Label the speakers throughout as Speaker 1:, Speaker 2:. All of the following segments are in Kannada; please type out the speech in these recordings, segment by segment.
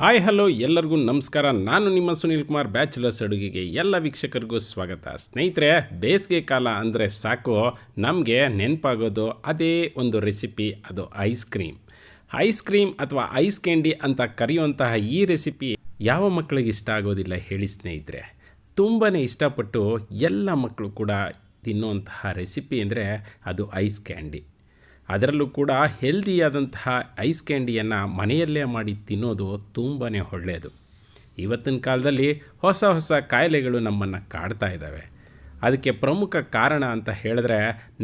Speaker 1: ಹಾಯ್ ಹಲೋ ಎಲ್ಲರಿಗೂ ನಮಸ್ಕಾರ. ನಾನು ನಿಮ್ಮ ಸುನೀಲ್ ಕುಮಾರ್ ಬ್ಯಾಚುಲರ್ಸ್ ಅಡುಗೆಗೆ ಎಲ್ಲ ವೀಕ್ಷಕರಿಗೂ ಸ್ವಾಗತ. ಸ್ನೇಹಿತರೆ, ಬೇಸಿಗೆ ಕಾಲ ಅಂದರೆ ಸಾಕು ನಮಗೆ ನೆನಪಾಗೋದು ಅದೇ ಒಂದು ರೆಸಿಪಿ, ಅದು ಐಸ್ ಕ್ರೀಮ್ ಅಥವಾ ಐಸ್ ಕ್ಯಾಂಡಿ ಅಂತ ಕರೆಯುವಂತಹ ಈ ರೆಸಿಪಿ ಯಾವ ಮಕ್ಕಳಿಗೆ ಇಷ್ಟ ಆಗೋದಿಲ್ಲ ಹೇಳಿ ಸ್ನೇಹಿತರೆ. ತುಂಬಾ ಇಷ್ಟಪಟ್ಟು ಎಲ್ಲ ಮಕ್ಕಳು ಕೂಡ ತಿನ್ನುವಂತಹ ರೆಸಿಪಿ ಅಂದರೆ ಅದು ಐಸ್ ಕ್ಯಾಂಡಿ. ಅದರಲ್ಲೂ ಕೂಡ ಹೆಲ್ದಿಯಾದಂತಹ ಐಸ್ ಕ್ಯಾಂಡಿಯನ್ನು ಮನೆಯಲ್ಲೇ ಮಾಡಿ ತಿನ್ನೋದು ತುಂಬಾ ಒಳ್ಳೆಯದು. ಇವತ್ತಿನ ಕಾಲದಲ್ಲಿ ಹೊಸ ಕಾಯಿಲೆಗಳು ನಮ್ಮನ್ನು ಕಾಡ್ತಾ ಇದ್ದಾವೆ. ಅದಕ್ಕೆ ಪ್ರಮುಖ ಕಾರಣ ಅಂತ ಹೇಳಿದ್ರೆ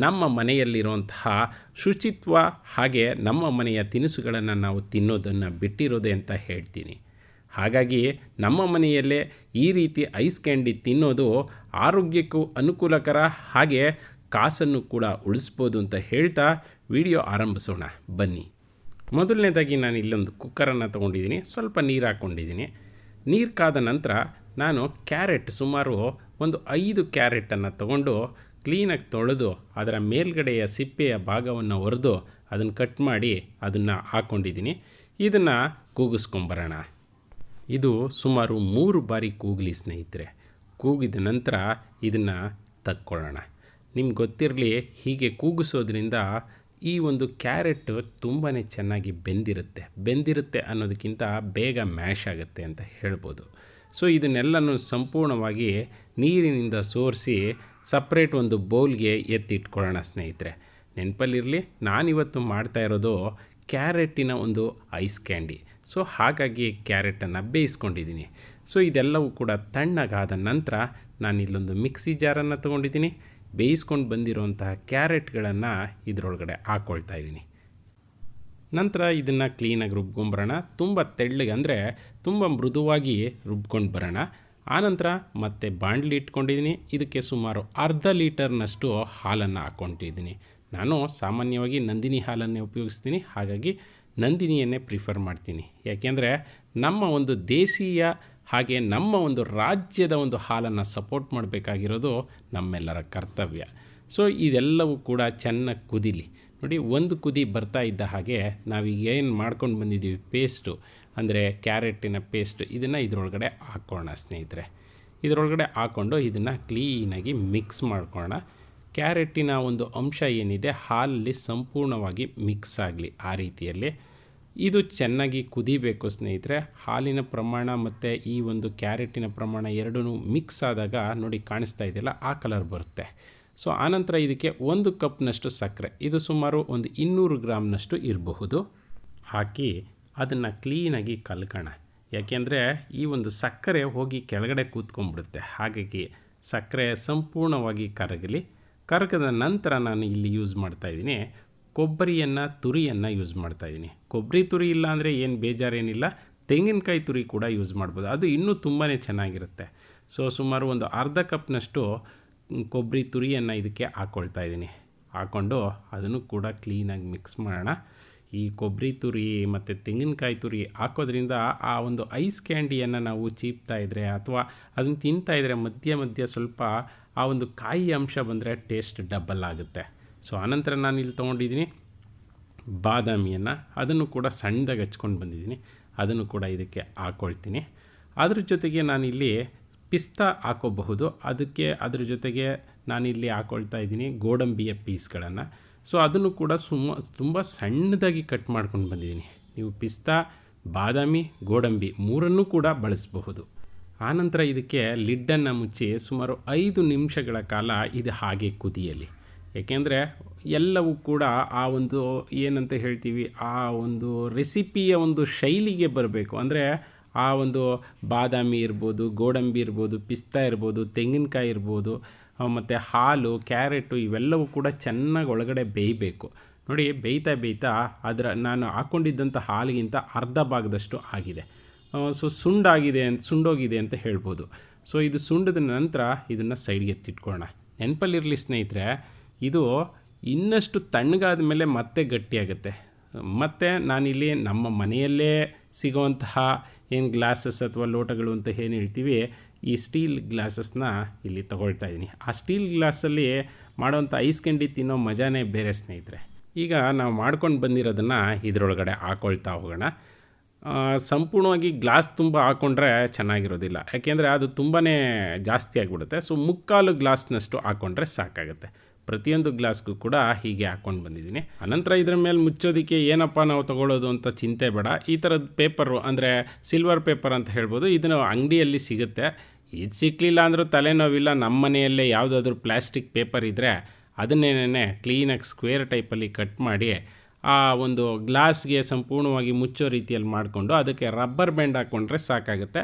Speaker 1: ನಮ್ಮ ಮನೆಯಲ್ಲಿರುವಂತಹ ಶುಚಿತ್ವ, ಹಾಗೆ ನಮ್ಮ ಮನೆಯ ತಿನಿಸುಗಳನ್ನು ನಾವು ತಿನ್ನೋದನ್ನು ಬಿಟ್ಟಿರೋದೆ ಅಂತ ಹೇಳ್ತೀನಿ. ಹಾಗಾಗಿ ನಮ್ಮ ಮನೆಯಲ್ಲೇ ಈ ರೀತಿ ಐಸ್ ಕ್ಯಾಂಡಿ ತಿನ್ನೋದು ಆರೋಗ್ಯಕ್ಕೂ ಅನುಕೂಲಕರ, ಹಾಗೆ ಕಾಸನ್ನು ಕೂಡ ಉಳಿಸ್ಬೋದು ಅಂತ ಹೇಳ್ತಾ ವಿಡಿಯೋ ಆರಂಭಿಸೋಣ ಬನ್ನಿ. ಮೊದಲನೇದಾಗಿ ನಾನು ಇಲ್ಲೊಂದು ಕುಕ್ಕರನ್ನು ತೊಗೊಂಡಿದ್ದೀನಿ, ಸ್ವಲ್ಪ ನೀರು ಹಾಕ್ಕೊಂಡಿದ್ದೀನಿ. ನೀರು ಕಾದ ನಂತರ ನಾನು ಸುಮಾರು ಒಂದು 5 ಕ್ಯಾರೆಟನ್ನು ತೊಗೊಂಡು ಕ್ಲೀನಾಗಿ ತೊಳೆದು ಅದರ ಮೇಲ್ಗಡೆಯ ಸಿಪ್ಪೆಯ ಭಾಗವನ್ನು ಒರೆದು ಅದನ್ನು ಕಟ್ ಮಾಡಿ ಅದನ್ನು ಹಾಕ್ಕೊಂಡಿದ್ದೀನಿ. ಇದನ್ನು ಕೂಗಿಸ್ಕೊಂಬರೋಣ. ಇದು ಸುಮಾರು 3 ಬಾರಿ ಕೂಗಲಿ ಸ್ನೇಹಿತರೆ. ಕೂಗಿದ ನಂತರ ಇದನ್ನು ತಕ್ಕೊಳ್ಳೋಣ. ನಿಮ್ಗೆ ಗೊತ್ತಿರಲಿ, ಹೀಗೆ ಕೂಗಿಸೋದ್ರಿಂದ ಈ ಒಂದು ಕ್ಯಾರೆಟ್ ತುಂಬಾ ಚೆನ್ನಾಗಿ ಬೆಂದಿರುತ್ತೆ ಅನ್ನೋದಕ್ಕಿಂತ ಬೇಗ ಮ್ಯಾಶ್ ಆಗುತ್ತೆ ಅಂತ ಹೇಳ್ಬೋದು. ಸೊ ಇದನ್ನೆಲ್ಲನೂ ಸಂಪೂರ್ಣವಾಗಿ ನೀರಿನಿಂದ ಸೋರಿಸಿ ಸಪ್ರೇಟ್ ಒಂದು ಬೌಲ್ಗೆ ಎತ್ತಿಟ್ಕೊಳ್ಳೋಣ ಸ್ನೇಹಿತರೆ. ನೆನಪಲ್ಲಿರಲಿ, ನಾನಿವತ್ತು ಮಾಡ್ತಾ ಇರೋದು ಕ್ಯಾರೆಟಿನ ಒಂದು ಐಸ್ ಕ್ಯಾಂಡಿ. ಸೊ ಹಾಗಾಗಿ ಕ್ಯಾರೆಟನ್ನು ಬೇಯಿಸ್ಕೊಂಡಿದ್ದೀನಿ. ಸೊ ಇದೆಲ್ಲವೂ ಕೂಡ ತಣ್ಣಗಾದ ನಂತರ ನಾನಿಲ್ಲೊಂದು ಮಿಕ್ಸಿ ಜಾರನ್ನು ತೊಗೊಂಡಿದ್ದೀನಿ. ಬೇಯಿಸ್ಕೊಂಡು ಬಂದಿರುವಂತಹ ಕ್ಯಾರೆಟ್ಗಳನ್ನು ಇದರೊಳಗಡೆ ಹಾಕ್ಕೊಳ್ತಾ ಇದ್ದೀನಿ. ನಂತರ ಇದನ್ನು ಕ್ಲೀನಾಗಿ ರುಬ್ಕೊಂಬರೋಣ. ತುಂಬ ತೆಳ್ಳಗೆ ಅಂದರೆ ತುಂಬ ಮೃದುವಾಗಿ ರುಬ್ಕೊಂಡು ಬರೋಣ. ಆನಂತರ ಮತ್ತೆ ಬಾಣಲಿ ಇಟ್ಕೊಂಡಿದ್ದೀನಿ. ಇದಕ್ಕೆ ಸುಮಾರು ಅರ್ಧ ಲೀಟರ್ನಷ್ಟು ಹಾಲನ್ನು ಹಾಕ್ಕೊಂಡಿದ್ದೀನಿ. ನಾನು ಸಾಮಾನ್ಯವಾಗಿ ನಂದಿನಿ ಹಾಲನ್ನೇ ಉಪಯೋಗಿಸ್ತೀನಿ, ಹಾಗಾಗಿ ನಂದಿನಿಯನ್ನೇ ಪ್ರಿಫರ್ ಮಾಡ್ತೀನಿ. ಯಾಕೆಂದರೆ ನಮ್ಮ ಒಂದು ದೇಶೀಯ ಹಾಗೆ ನಮ್ಮ ಒಂದು ರಾಜ್ಯದ ಒಂದು ಹಾಲನ್ನು ಸಪೋರ್ಟ್ ಮಾಡಬೇಕಾಗಿರೋದು ನಮ್ಮೆಲ್ಲರ ಕರ್ತವ್ಯ. ಸೊ ಇದೆಲ್ಲವೂ ಕೂಡ ಚೆನ್ನಾಗಿ ಕುದೀಲಿ. ನೋಡಿ, ಒಂದು ಕುದಿ ಬರ್ತಾ ಇದ್ದ ಹಾಗೆ ನಾವೀಗ ಏನು ಮಾಡ್ಕೊಂಡು ಬಂದಿದ್ದೀವಿ ಪೇಸ್ಟು, ಅಂದರೆ ಕ್ಯಾರೆಟಿನ ಪೇಸ್ಟ್, ಇದನ್ನು ಇದರೊಳಗಡೆ ಹಾಕ್ಕೊಳ್ಳೋಣ ಸ್ನೇಹಿತರೆ. ಇದರೊಳಗಡೆ ಹಾಕ್ಕೊಂಡು ಇದನ್ನು ಕ್ಲೀನಾಗಿ ಮಿಕ್ಸ್ ಮಾಡ್ಕೊಳ್ಳೋಣ. ಕ್ಯಾರೆಟಿನ ಒಂದು ಅಂಶ ಏನಿದೆ ಹಾಲಲ್ಲಿ ಸಂಪೂರ್ಣವಾಗಿ ಮಿಕ್ಸ್ ಆಗಲಿ. ಆ ರೀತಿಯಲ್ಲಿ ಇದು ಚೆನ್ನಾಗಿ ಕುದಿಬೇಕು ಸ್ನೇಹಿತರೆ. ಹಾಲಿನ ಪ್ರಮಾಣ ಮತ್ತು ಈ ಒಂದು ಕ್ಯಾರೆಟಿನ ಪ್ರಮಾಣ ಎರಡೂ ಮಿಕ್ಸ್ ಆದಾಗ ನೋಡಿ, ಕಾಣಿಸ್ತಾ ಇದೆಯಲ್ಲ, ಆ ಕಲರ್ ಬರುತ್ತೆ. ಸೊ ಆನಂತರ ಇದಕ್ಕೆ 1 ಕಪ್ನಷ್ಟು ಸಕ್ಕರೆ, ಇದು ಸುಮಾರು ಒಂದು 200 ಗ್ರಾಮ್ನಷ್ಟು ಇರಬಹುದು, ಹಾಕಿ ಅದನ್ನು ಕ್ಲೀನಾಗಿ ಕಲ್ಕೋಣ. ಯಾಕೆಂದರೆ ಈ ಒಂದು ಸಕ್ಕರೆ ಹೋಗಿ ಕೆಳಗಡೆ ಕೂತ್ಕೊಂಡ್ಬಿಡುತ್ತೆ. ಹಾಗಾಗಿ ಸಕ್ಕರೆ ಸಂಪೂರ್ಣವಾಗಿ ಕರಗದ ನಂತರ ನಾನು ಇಲ್ಲಿ ಯೂಸ್ ಮಾಡ್ತಾಯಿದ್ದೀನಿ ತುರಿಯನ್ನು ಯೂಸ್ ಮಾಡ್ತಾಯಿದ್ದೀನಿ. ಕೊಬ್ಬರಿ ತುರಿ ಇಲ್ಲ ಅಂದರೆ ಏನು ಬೇಜಾರೇನಿಲ್ಲ, ತೆಂಗಿನಕಾಯಿ ತುರಿ ಕೂಡ ಯೂಸ್ ಮಾಡ್ಬೋದು, ಅದು ಇನ್ನೂ ತುಂಬಾ ಚೆನ್ನಾಗಿರುತ್ತೆ. ಸೊ ಸುಮಾರು ಒಂದು ಅರ್ಧ ಕಪ್ನಷ್ಟು ಕೊಬ್ಬರಿ ತುರಿಯನ್ನು ಇದಕ್ಕೆ ಹಾಕ್ಕೊಳ್ತಾ ಇದ್ದೀನಿ. ಹಾಕ್ಕೊಂಡು ಅದನ್ನು ಕೂಡ ಕ್ಲೀನಾಗಿ ಮಿಕ್ಸ್ ಮಾಡೋಣ. ಈ ಕೊಬ್ಬರಿ ತುರಿ ಮತ್ತು ತೆಂಗಿನಕಾಯಿ ತುರಿ ಹಾಕೋದ್ರಿಂದ ಆ ಒಂದು ಐಸ್ ಕ್ಯಾಂಡಿಯನ್ನು ನಾವು ಚೀಪ್ತಾ ಇದ್ದರೆ ಅಥವಾ ಅದನ್ನು ತಿಂತಾಯಿದ್ರೆ ಮಧ್ಯೆ ಸ್ವಲ್ಪ ಆ ಒಂದು ಕಾಯಿ ಅಂಶ ಬಂದರೆ ಟೇಸ್ಟ್ ಡಬಲ್ ಆಗುತ್ತೆ. ಸೊ ಆನಂತರ ನಾನು ಇಲ್ಲಿ ತೊಗೊಂಡಿದ್ದೀನಿ ಬಾದಾಮಿಯನ್ನು, ಅದನ್ನು ಕೂಡ ಸಣ್ಣದಾಗಿ ಹಚ್ಕೊಂಡು ಬಂದಿದ್ದೀನಿ, ಅದನ್ನು ಕೂಡ ಇದಕ್ಕೆ ಹಾಕ್ಕೊಳ್ತೀನಿ. ಅದ್ರ ಜೊತೆಗೆ ನಾನಿಲ್ಲಿ ಪಿಸ್ತಾ ಹಾಕೋಬಹುದು, ಅದ್ರ ಜೊತೆಗೆ ನಾನಿಲ್ಲಿ ಹಾಕ್ಕೊಳ್ತಾ ಇದ್ದೀನಿ ಗೋಡಂಬಿಯ ಪೀಸ್ಗಳನ್ನು. ಸೊ ಅದನ್ನು ಕೂಡ ತುಂಬ ಸಣ್ಣದಾಗಿ ಕಟ್ ಮಾಡ್ಕೊಂಡು ಬಂದಿದ್ದೀನಿ. ನೀವು ಪಿಸ್ತಾ, ಬಾದಾಮಿ, ಗೋಡಂಬಿ ಮೂರನ್ನೂ ಕೂಡ ಬಳಸಬಹುದು. ಆನಂತರ ಇದಕ್ಕೆ ಲಿಡ್ಡನ್ನು ಮುಚ್ಚಿ ಸುಮಾರು 5 ನಿಮಿಷಗಳ ಕಾಲ ಇದು ಹಾಗೆ ಕುದಿಯಲಿ. ಏಕೆಂದರೆ ಎಲ್ಲವೂ ಕೂಡ ಆ ಒಂದು ಏನಂತ ಹೇಳ್ತೀವಿ, ಆ ಒಂದು ರೆಸಿಪಿಯ ಒಂದು ಶೈಲಿಗೆ ಬರಬೇಕು. ಅಂದರೆ ಆ ಒಂದು ಬಾದಾಮಿ ಇರ್ಬೋದು, ಗೋಡಂಬಿ ಇರ್ಬೋದು, ಪಿಸ್ತಾ ಇರ್ಬೋದು, ತೆಂಗಿನಕಾಯಿ ಇರ್ಬೋದು, ಮತ್ತು ಹಾಲು, ಕ್ಯಾರೆಟು ಇವೆಲ್ಲವೂ ಕೂಡ ಚೆನ್ನಾಗಿ ಒಳಗಡೆ ಬೇಯಬೇಕು. ನೋಡಿ, ಬೇಯ್ತಾ ನಾನು ಹಾಕ್ಕೊಂಡಿದ್ದಂಥ ಹಾಲಿಗಿಂತ ಅರ್ಧ ಭಾಗದಷ್ಟು ಆಗಿದೆ. ಸೊ ಸುಂಡೋಗಿದೆ ಅಂತ ಹೇಳ್ಬೋದು. ಸೊ ಇದು ಸುಂಡಿದ ನಂತರ ಇದನ್ನು ಸೈಡ್ಗೆ ಎತ್ತಿಟ್ಕೊಳ್ಳೋಣ. ನೆನಪಲ್ಲಿರಲಿ ಸ್ನೇಹಿತರೆ, ಇದು ಇನ್ನಷ್ಟು ತಣ್ಣಗಾದ ಮೇಲೆ ಮತ್ತೆ ಗಟ್ಟಿಯಾಗುತ್ತೆ. ಮತ್ತು ನಾನಿಲ್ಲಿ ನಮ್ಮ ಮನೆಯಲ್ಲೇ ಸಿಗೋವಂತಹ ಏನು ಗ್ಲಾಸಸ್ ಅಥವಾ ಲೋಟಗಳು ಅಂತ ಏನು ಹೇಳ್ತೀವಿ, ಈ ಸ್ಟೀಲ್ ಗ್ಲಾಸಸ್ನ ಇಲ್ಲಿ ತೊಗೊಳ್ತಾ ಇದ್ದೀನಿ. ಆ ಸ್ಟೀಲ್ ಗ್ಲಾಸಲ್ಲಿ ಮಾಡೋವಂಥ ಐಸ್ ಕ್ಯಾಂಡಿ ತಿನ್ನೋ ಮಜಾನೇ ಬೇರೆ ಸ್ನೇಹಿತರೆ. ಈಗ ನಾವು ಮಾಡ್ಕೊಂಡು ಬಂದಿರೋದನ್ನು ಇದರೊಳಗಡೆ ಹಾಕ್ಕೊಳ್ತಾ ಹೋಗೋಣ. ಸಂಪೂರ್ಣವಾಗಿ ಗ್ಲಾಸ್ ತುಂಬ ಹಾಕ್ಕೊಂಡ್ರೆ ಚೆನ್ನಾಗಿರೋದಿಲ್ಲ, ಯಾಕೆಂದರೆ ಅದು ತುಂಬಾ ಜಾಸ್ತಿ ಆಗಿಬಿಡುತ್ತೆ. ಸೊ ಮುಕ್ಕಾಲು ಗ್ಲಾಸ್ನಷ್ಟು ಹಾಕ್ಕೊಂಡ್ರೆ ಸಾಕಾಗುತ್ತೆ. ಪ್ರತಿಯೊಂದು ಗ್ಲಾಸ್ಗೂ ಕೂಡ ಹೀಗೆ ಹಾಕ್ಕೊಂಡು ಬಂದಿದ್ದೀನಿ. ಅನಂತರ ಇದರ ಮೇಲೆ ಮುಚ್ಚೋದಕ್ಕೆ ಏನಪ್ಪ ನಾವು ತೊಗೊಳ್ಳೋದು ಅಂತ ಚಿಂತೆ ಬೇಡ. ಈ ಥರದ ಪೇಪರು ಅಂದರೆ ಸಿಲ್ವರ್ ಪೇಪರ್ ಅಂತ ಹೇಳ್ಬೋದು, ಇದನ್ನು ಅಂಗಡಿಯಲ್ಲಿ ಸಿಗುತ್ತೆ. ಇದು ಸಿಕ್ಕಲಿಲ್ಲ ಅಂದರೂ ತಲೆನೋವಿಲ್ಲ. ನಮ್ಮ ಮನೆಯಲ್ಲೇ ಯಾವುದಾದ್ರೂ ಪ್ಲಾಸ್ಟಿಕ್ ಪೇಪರ್ ಇದ್ದರೆ ಅದನ್ನೇನೇ ಕ್ಲೀನಾಗಿ ಸ್ಕ್ವೇರ್ ಟೈಪಲ್ಲಿ ಕಟ್ ಮಾಡಿ ಆ ಒಂದು ಗ್ಲಾಸ್ಗೆ ಸಂಪೂರ್ಣವಾಗಿ ಮುಚ್ಚೋ ರೀತಿಯಲ್ಲಿ ಮಾಡಿಕೊಂಡು ಅದಕ್ಕೆ ರಬ್ಬರ್ ಬ್ಯಾಂಡ್ ಹಾಕ್ಕೊಂಡ್ರೆ ಸಾಕಾಗುತ್ತೆ.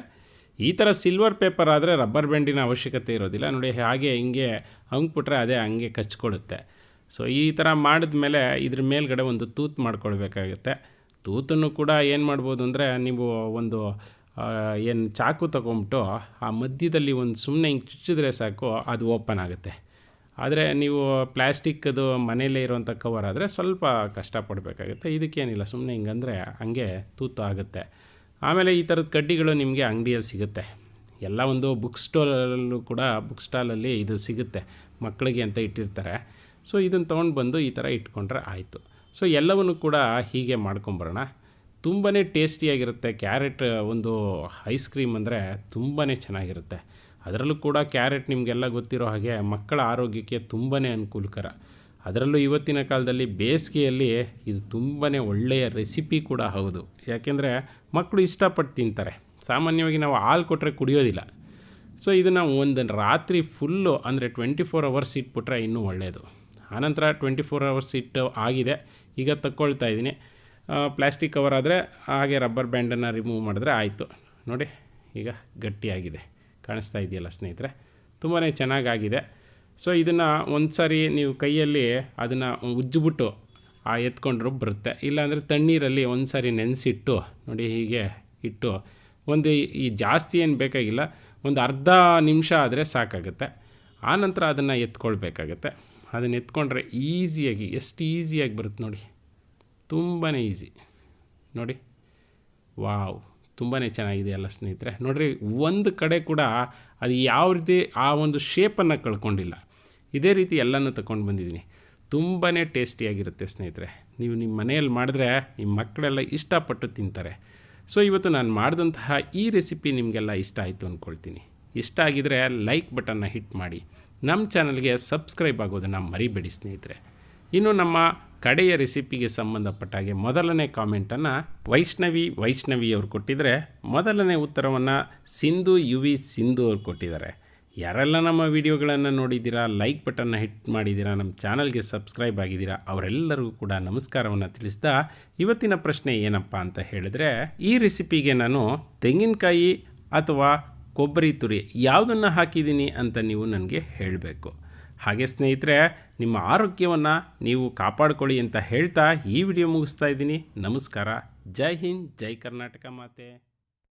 Speaker 1: ಈ ಥರ ಸಿಲ್ವರ್ ಪೇಪರ್ ಆದರೆ ರಬ್ಬರ್ ಬ್ಯಾಂಡಿನ ಅವಶ್ಯಕತೆ ಇರೋದಿಲ್ಲ. ನೋಡಿ, ಹಾಗೆ ಹಿಂಗೆ ಹಂಗ್ಬಿಟ್ರೆ ಅದೇ ಹಂಗೆ ಕಚ್ಕೊಳ್ಳುತ್ತೆ. ಸೊ ಈ ಥರ ಮಾಡಿದ್ಮೇಲೆ ಇದ್ರ ಮೇಲ್ಗಡೆ ಒಂದು ತೂತು ಮಾಡ್ಕೊಳ್ಬೇಕಾಗುತ್ತೆ. ತೂತನ್ನು ಕೂಡ ಏನು ಮಾಡ್ಬೋದು ಅಂದರೆ, ನೀವು ಒಂದು ಏನು ಚಾಕು ತೊಗೊಂಬಿಟ್ಟು ಆ ಮಧ್ಯದಲ್ಲಿ ಒಂದು ಸುಮ್ಮನೆ ಹಿಂಗೆ ಚುಚ್ಚಿದ್ರೆ ಸಾಕು, ಅದು ಓಪನ್ ಆಗುತ್ತೆ. ಆದರೆ ನೀವು ಪ್ಲ್ಯಾಸ್ಟಿಕ್ಕದು ಮನೆಯಲ್ಲೇ ಇರೋವಂಥ ಕವರ್ ಆದರೆ ಸ್ವಲ್ಪ ಕಷ್ಟಪಡಬೇಕಾಗುತ್ತೆ. ಇದಕ್ಕೇನಿಲ್ಲ, ಸುಮ್ಮನೆ ಹಿಂಗಂದರೆ ಹಂಗೆ ತೂತು ಆಗುತ್ತೆ. ಆಮೇಲೆ ಈ ಥರದ ಕಡ್ಡಿಗಳು ನಿಮಗೆ ಅಂಗಡಿಯಲ್ಲಿ ಸಿಗುತ್ತೆ. ಎಲ್ಲ ಒಂದು ಬುಕ್ ಸ್ಟಾಲಲ್ಲಿ ಇದು ಸಿಗುತ್ತೆ, ಮಕ್ಕಳಿಗೆ ಅಂತ ಇಟ್ಟಿರ್ತಾರೆ. ಸೊ ಇದನ್ನು ತೊಗೊಂಡು ಬಂದು ಈ ಥರ ಇಟ್ಕೊಂಡ್ರೆ ಆಯಿತು. ಸೊ ಎಲ್ಲವನ್ನು ಕೂಡ ಹೀಗೆ ಮಾಡ್ಕೊಂಬರೋಣ. ತುಂಬಾ ಟೇಸ್ಟಿಯಾಗಿರುತ್ತೆ. ಕ್ಯಾರೆಟ್ ಒಂದು ಐಸ್ ಕ್ರೀಮ್ ಅಂದರೆ ತುಂಬಾ ಚೆನ್ನಾಗಿರುತ್ತೆ. ಅದರಲ್ಲೂ ಕೂಡ ಕ್ಯಾರೆಟ್ ನಿಮಗೆಲ್ಲ ಗೊತ್ತಿರೋ ಹಾಗೆ ಮಕ್ಕಳ ಆರೋಗ್ಯಕ್ಕೆ ತುಂಬಾ ಅನುಕೂಲಕರ. ಅದರಲ್ಲೂ ಇವತ್ತಿನ ಕಾಲದಲ್ಲಿ ಬೇಸಿಗೆಯಲ್ಲಿ ಇದು ತುಂಬಾ ಒಳ್ಳೆಯ ರೆಸಿಪಿ ಕೂಡ ಹೌದು. ಯಾಕೆಂದರೆ ಮಕ್ಕಳು ಇಷ್ಟಪಟ್ಟು ತಿಂತಾರೆ. ಸಾಮಾನ್ಯವಾಗಿ ನಾವು ಹಾಲು ಕೊಟ್ಟರೆ ಕುಡಿಯೋದಿಲ್ಲ. ಸೊ ಇದನ್ನು ಒಂದು ರಾತ್ರಿ ಫುಲ್ಲು ಅಂದರೆ 24 ಅವರ್ಸ್ ಇಟ್ಬಿಟ್ರೆ ಇನ್ನೂ ಒಳ್ಳೆಯದು. ಆನಂತರ 24 ಅವರ್ಸ್ ಇಟ್ಟು ಆಗಿದೆ, ಈಗ ತಗೊಳ್ತಾ ಇದ್ದೀನಿ. ಪ್ಲಾಸ್ಟಿಕ್ ಕವರ್ ಆದರೆ ಹಾಗೆ ರಬ್ಬರ್ ಬ್ಯಾಂಡನ್ನು ರಿಮೂವ್ ಮಾಡಿದ್ರೆ ಆಯಿತು. ನೋಡಿ, ಈಗ ಗಟ್ಟಿಯಾಗಿದೆ, ಕಾಣಿಸ್ತಾ ಇದೆಯಲ್ಲ ಸ್ನೇಹಿತರೆ, ತುಂಬಾ ಚೆನ್ನಾಗಾಗಿದೆ. ಸೊ ಇದನ್ನು ಒಂದು ಸಾರಿ ನೀವು ಕೈಯಲ್ಲಿ ಅದನ್ನು ಉಜ್ಜಿಬಿಟ್ಟು ಎತ್ಕೊಂಡ್ರೂ ಬರುತ್ತೆ. ಇಲ್ಲಾಂದರೆ ತಣ್ಣೀರಲ್ಲಿ ಒಂದು ಸಾರಿ ನೆನೆಸಿಟ್ಟು ನೋಡಿ, ಹೀಗೆ ಇಟ್ಟು ಈ ಜಾಸ್ತಿ ಏನು ಬೇಕಾಗಿಲ್ಲ, ಒಂದು ಅರ್ಧ ನಿಮಿಷ ಆದರೆ ಸಾಕಾಗುತ್ತೆ. ಆನಂತರ ಅದನ್ನು ಎತ್ಕೊಳ್ಬೇಕಾಗತ್ತೆ. ಅದನ್ನು ಎತ್ಕೊಂಡ್ರೆ ಈಸಿಯಾಗಿ, ಎಷ್ಟು ಈಸಿಯಾಗಿ ಬರುತ್ತೆ ನೋಡಿ, ತುಂಬಾ ಈಸಿ ನೋಡಿ. ವಾವ್, ತುಂಬಾ ಚೆನ್ನಾಗಿದೆ ಅಲ್ಲ ಸ್ನೇಹಿತರೆ. ನೋಡಿರಿ, ಒಂದು ಕಡೆ ಕೂಡ ಅದು ಯಾವ ರೀತಿ ಆ ಒಂದು ಶೇಪನ್ನು ಕಳ್ಕೊಂಡಿಲ್ಲ. ಇದೇ ರೀತಿ ಎಲ್ಲನೂ ತಗೊಂಡು ಬಂದಿದ್ದೀನಿ. ತುಂಬಾ ಟೇಸ್ಟಿಯಾಗಿರುತ್ತೆ ಸ್ನೇಹಿತರೆ. ನೀವು ನಿಮ್ಮ ಮನೆಯಲ್ಲಿ ಮಾಡಿದ್ರೆ ನಿಮ್ಮ ಮಕ್ಕಳೆಲ್ಲ ಇಷ್ಟಪಟ್ಟು ತಿಂತಾರೆ. ಸೊ ಇವತ್ತು ನಾನು ಮಾಡಿದಂತಹ ಈ ರೆಸಿಪಿ ನಿಮಗೆಲ್ಲ ಇಷ್ಟ ಆಯಿತು ಅಂದ್ಕೊಳ್ತೀನಿ. ಇಷ್ಟ ಆಗಿದರೆ ಲೈಕ್ ಬಟನ್ನ ಹಿಟ್ ಮಾಡಿ, ನಮ್ಮ ಚಾನಲ್ಗೆ ಸಬ್ಸ್ಕ್ರೈಬ್ ಆಗೋದನ್ನು ಮರಿಬೇಡಿ ಸ್ನೇಹಿತರೆ. ಇನ್ನು ನಮ್ಮ ಕಡೆಯ ರೆಸಿಪಿಗೆ ಸಂಬಂಧಪಟ್ಟಾಗೆ ಮೊದಲನೇ ಕಾಮೆಂಟನ್ನು ವೈಷ್ಣವಿ ಅವರು ಕೊಟ್ಟಿದ್ದಾರೆ. ಮೊದಲನೇ ಉತ್ತರವನ್ನು ಸಿಂಧು ಅವರು ಕೊಟ್ಟಿದ್ದಾರೆ. ಯಾರೆಲ್ಲ ನಮ್ಮ ವಿಡಿಯೋಗಳನ್ನು ನೋಡಿದ್ದೀರಾ, ಲೈಕ್ ಬಟನ್ನ ಹಿಟ್ ಮಾಡಿದ್ದೀರಾ, ನಮ್ಮ ಚಾನಲ್ಗೆ ಸಬ್ಸ್ಕ್ರೈಬ್ ಆಗಿದ್ದೀರಾ, ಅವರೆಲ್ಲರಿಗೂ ಕೂಡ ನಮಸ್ಕಾರವನ್ನು ತಿಳಿಸ್ತಾ ಇವತ್ತಿನ ಪ್ರಶ್ನೆ ಏನಪ್ಪ ಅಂತ ಹೇಳಿದ್ರೆ, ಈ ರೆಸಿಪಿಗೆ ನಾನು ತೆಂಗಿನಕಾಯಿ ಅಥವಾ ಕೊಬ್ಬರಿ ತುರಿ ಯಾವುದನ್ನು ಹಾಕಿದ್ದೀನಿ ಅಂತ ನೀವು ನನಗೆ ಹೇಳಬೇಕು. ಹಾಗೆ ಸ್ನೇಹಿತರೆ, ನಿಮ್ಮ ಆರೋಗ್ಯವನ್ನು ನೀವು ಕಾಪಾಡಿಕೊಳ್ಳಿ ಅಂತ ಹೇಳ್ತಾ ಈ ವಿಡಿಯೋ ಮುಗಿಸ್ತಾ ಇದ್ದೀನಿ. ನಮಸ್ಕಾರ. ಜೈ ಹಿಂದ್, ಜೈ ಕರ್ನಾಟಕ ಮಾತೆ.